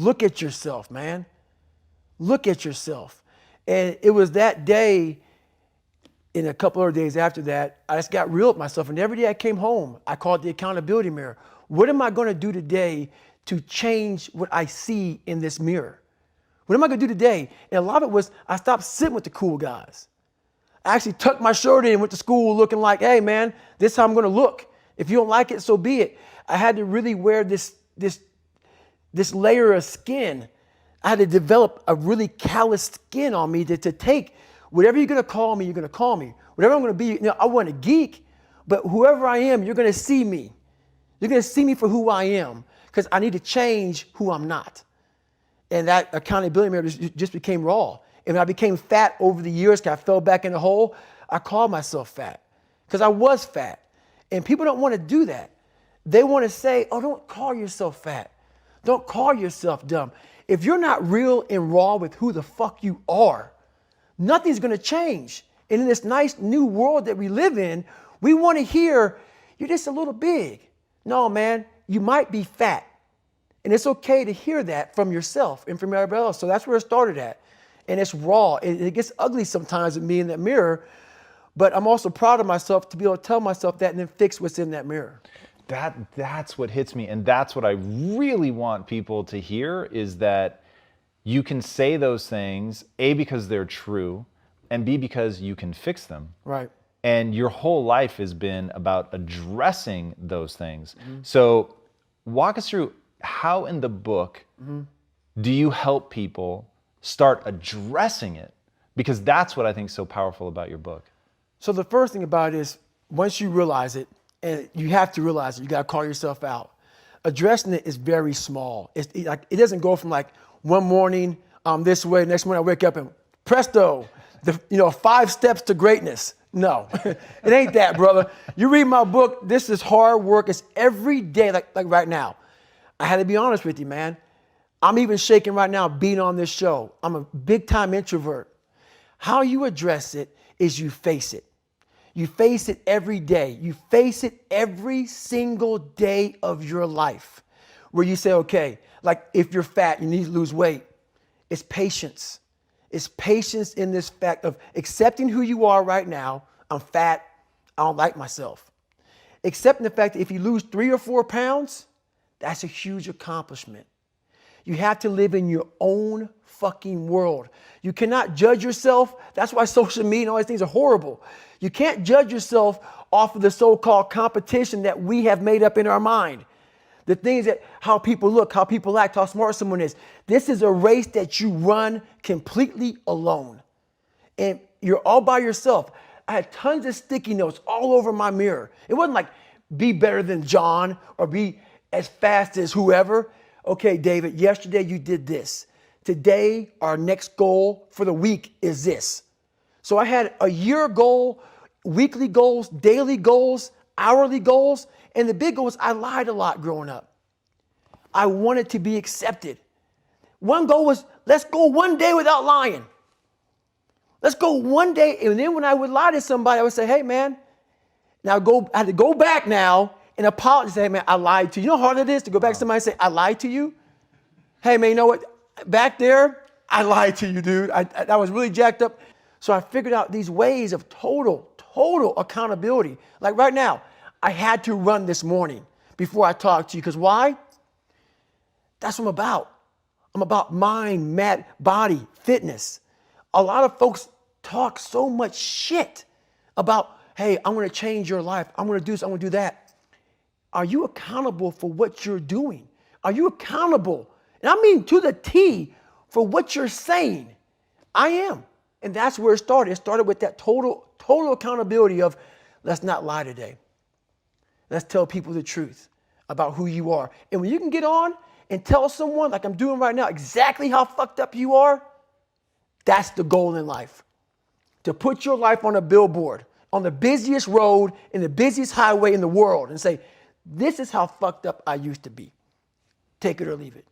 Look at yourself, man. Look at yourself. And it was that day, in a couple of days after that, I just got real with myself. And every day I came home, I called the accountability mirror. What am I going to do today to change what I see in this mirror? What am I going to do today? And a lot of it was I stopped sitting with the cool guys. I actually tucked my shirt in and went to school looking like, hey, man, this is how I'm going to look. If you don't like it, so be it. I had to really wear this layer of skin. I had to develop a really calloused skin on me to take whatever you're going to call me, you're going to call me. Whatever I'm going to be, I wasn't a geek, but whoever I am, you're going to see me. You're going to see me for who I am because I need to change who I'm not. And that accountability mirror just became raw. And when I became fat over the years, because I fell back in the hole, I called myself fat because I was fat. And people don't want to do that. They want to say, oh, don't call yourself fat. Don't call yourself dumb. If you're not real and raw with who the fuck you are, nothing's going to change. And in this nice new world that we live in, we want to hear, you're just a little big. No, man, you might be fat. And it's okay to hear that from yourself and from everybody else. So that's where it started at. And it's raw. It gets ugly sometimes with me in that mirror. But I'm also proud of myself to be able to tell myself that and then fix what's in that mirror. That's what hits me. And that's what I really want people to hear is that you can say those things, A, because they're true, and B, because you can fix them. Right. And your whole life has been about addressing those things. Mm-hmm. So walk us through how in the book do you help people start addressing it? Because that's what I think is so powerful about your book. So the first thing about it is once you realize it, and you have to realize it, you got to call yourself out. Addressing it is very small. It doesn't go from like one morning this way, next morning I wake up and presto, 5 steps to greatness. No, it ain't that, brother. You read my book, this is hard work. It's every day, like right now. I had to be honest with you, man. I'm even shaking right now being on this show. I'm a big time introvert. How you address it is you face it. You face it every day. You face it every single day of your life where you say, okay, like if you're fat, you need to lose weight. It's patience. It's patience in this fact of accepting who you are right now. I'm fat. I don't like myself. Accepting the fact that if you lose 3 or 4 pounds, that's a huge accomplishment. You have to live in your own fucking world. You cannot judge yourself. That's why social media and all these things are horrible. You can't judge yourself off of the so-called competition that we have made up in our mind. The things that, how people look, how people act, how smart someone is. This is a race that you run completely alone. And you're all by yourself. I had tons of sticky notes all over my mirror. It wasn't like be better than John or be as fast as whoever. Okay, David, yesterday you did this. Today, our next goal for the week is this. So I had a year goal, weekly goals, daily goals, hourly goals, and the big goal was I lied a lot growing up. I wanted to be accepted. One goal was, let's go one day without lying. Let's go one day. And then when I would lie to somebody, I would say, hey, man, I had to go back now and apologize. Say, hey, man, I lied to you. You know how hard it is to go back to somebody and say, I lied to you? Hey, man, you know what? Back there, I lied to you, dude. I was really jacked up. So I figured out these ways of total accountability. Like right now, I had to run this morning before I talked to you. Because why? That's what I'm about. I'm about mind, body, fitness. A lot of folks talk so much shit about, hey, I'm going to change your life. I'm going to do this. I'm going to do that. Are you accountable for what you're doing? Are you accountable? And I mean to the T for what you're saying. I am. And that's where it started. It started with that total accountability of let's not lie today. Let's tell people the truth about who you are. And when you can get on and tell someone, like I'm doing right now, exactly how fucked up you are, that's the goal in life. To put your life on a billboard, on the busiest road, in the busiest highway in the world, and say, this is how fucked up I used to be. Take it or leave it.